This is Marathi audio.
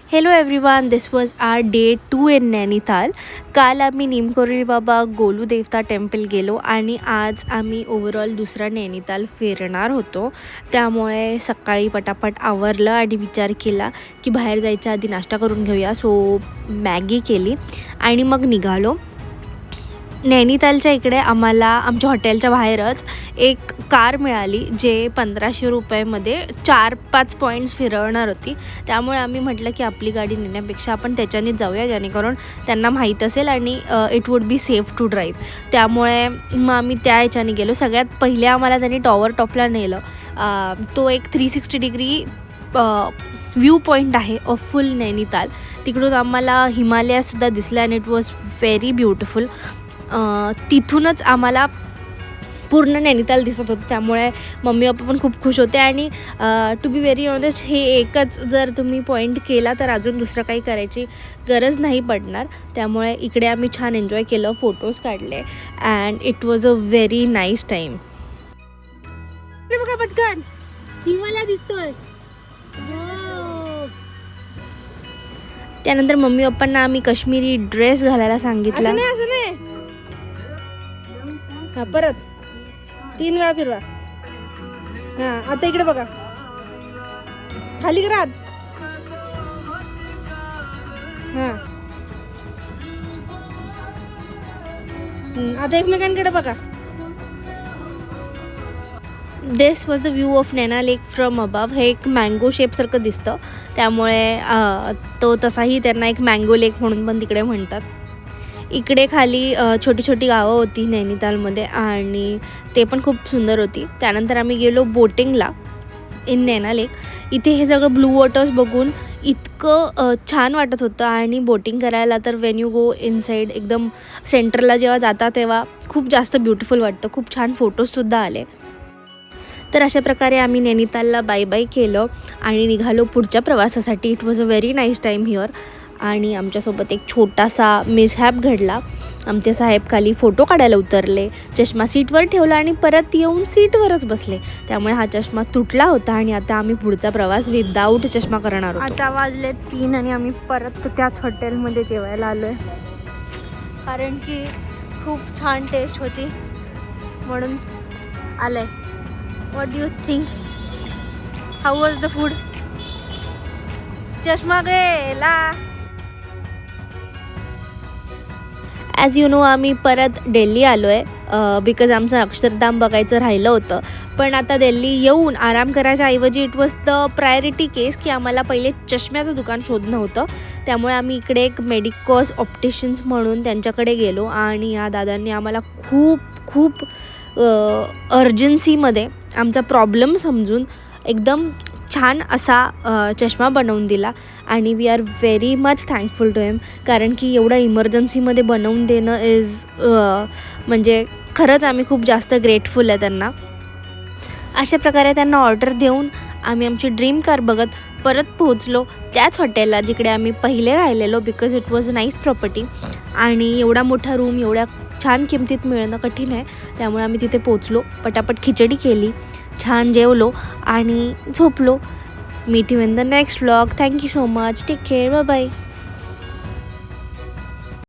Hello everyone, this was our day 2 in Nainital. काल आम्ही निमकोरी बाबा गोलू देवता टेम्पल गेलो आणि आज आम्ही ओव्हरऑल दुसरा नैनीताल फिरणार होतो. त्यामुळे सकाळी पटापट आवरलं आणि विचार केला की बाहेर जायच्या आधी नाश्ता करून घेऊया. सो मॅगी केली आणि मग निघालो. नैनीतालच्या इकडे आम्हाला आमच्या हॉटेलच्या बाहेरच एक कार मिळाली जे 1500 रुपयामध्ये 4-5 पॉईंट्स फिरवणार होती. त्यामुळे आम्ही म्हटलं की आपली गाडी नेण्यापेक्षा आपण त्याच्यानेच जाऊया, जेणेकरून त्यांना माहीत असेल आणि it would be safe to drive. त्यामुळे मग आम्ही त्या ह्याच्याने गेलो. सगळ्यात पहिले आम्हाला त्यांनी टॉवर टॉपला नेलं. तो एक 360 डिग्री व्ह्यू पॉईंट आहे ऑफ फुल नैनीताल. तिकडून आम्हाला हिमालयासुद्धा दिसलं आणि इट वॉज व्हेरी ब्युटिफुल. तिथूनच आम्हाला पूर्ण नैनीताल दिसत होतं. त्यामुळे मम्मी पप्पा पण खूप खुश होते. आणि टू बी व्हेरी ऑनेस्ट, हे एकच जर तुम्ही पॉईंट केला तर अजून दुसरं काही करायची गरज नाही पडणार. त्यामुळे इकडे आम्ही छान एन्जॉय केलं, फोटोज काढले and it was a very nice time. बघा पटकन हिमालय दिसतोय. त्यानंतर मम्मी पप्पांना आम्ही काश्मीरी ड्रेस घालायला सांगितला. हां, परत 3 वेळा फिरवा. हां, आता इकडे बघा, खाली करा. हां, आता एकमेकांकडे बघा. This was the view of Naina lake from above. हे एक मँगो शेपसारखं दिसतं, त्यामुळे तो तसाही त्यांना एक मँगो लेक म्हणून पण तिकडे म्हणतात. इकडे खाली छोटी छोटी गावं होती नैनीतालमध्ये आणि ते पण खूप सुंदर होती. त्यानंतर आम्ही गेलो बोटिंगला इन नैना लेक. इथे हे सगळं ब्लू वॉटर्स बघून इतकं छान वाटत होतं. आणि बोटिंग करायला तर वेन यू गो इनसाईड एकदम सेंटरला जेव्हा जाता तेव्हा खूप जास्त ब्युटिफुल वाटतं. खूप छान फोटोजसुद्धा आले. तर अशा प्रकारे आम्ही नैनीतालला बाय बाय केलं आणि निघालो पुढच्या प्रवासासाठी. It was a very nice time here. आणि आमच्यासोबत एक छोटासा मिसहॅप घडला. आमचे साहेब खाली फोटो काढायला उतरले, चष्मा सीटवर ठेवला आणि परत येऊन सीटवरच बसले. त्यामुळे हा चष्मा तुटला होता आणि आता आम्ही पुढचा प्रवास विदाऊट चष्मा करणार होतो. आता वाजले 3 आणि आम्ही परत त्याच हॉटेलमध्ये जेवायला आलो आहे, कारण की खूप छान टेस्ट होती म्हणून आलं आहे. What do you think? How was the food? चष्मा गेला. ॲज यू नो, आम्ही परत दिल्ली आलो आहे बिकॉज आमचं अक्षरधाम बघायचं राहिलं होतं. पण आता दिल्ली येऊन आराम करायच्या ऐवजी इट वॉज द प्रायोरिटी केस की आम्हाला पहिले चष्म्याचं दुकान शोधणं होतं. त्यामुळे आम्ही इकडे एक मेडिकॉस ऑप्टिशियन्स म्हणून त्यांच्याकडे गेलो आणि या दादांनी आम्हाला खूप खूप अर्जन्सीमध्ये आमचा प्रॉब्लेम समजून एकदम छान असा चष्मा बनवून दिला. आणि we are very much thankful to him, कारण की एवढं इमर्जन्सीमध्ये बनवून देणं इज म्हणजे खरंच आम्ही खूप जास्त ग्रेटफुल आहे त्यांना. अशा प्रकारे त्यांना ऑर्डर देऊन आम्ही आमची ड्रीम कार बघत परत पोहोचलो त्याच हॉटेलला जिकडे आम्ही पहिले राहिलेलो, because it was a nice property. आणि एवढा मोठा रूम एवढ्या छान किमतीत मिळणं कठीण आहे. त्यामुळे आम्ही तिथे पोचलो, पटापट खिचडी केली, छान जेवलो आणि झोपलो. Meet you in the next vlog. Thank you so much. Take care. Bye bye.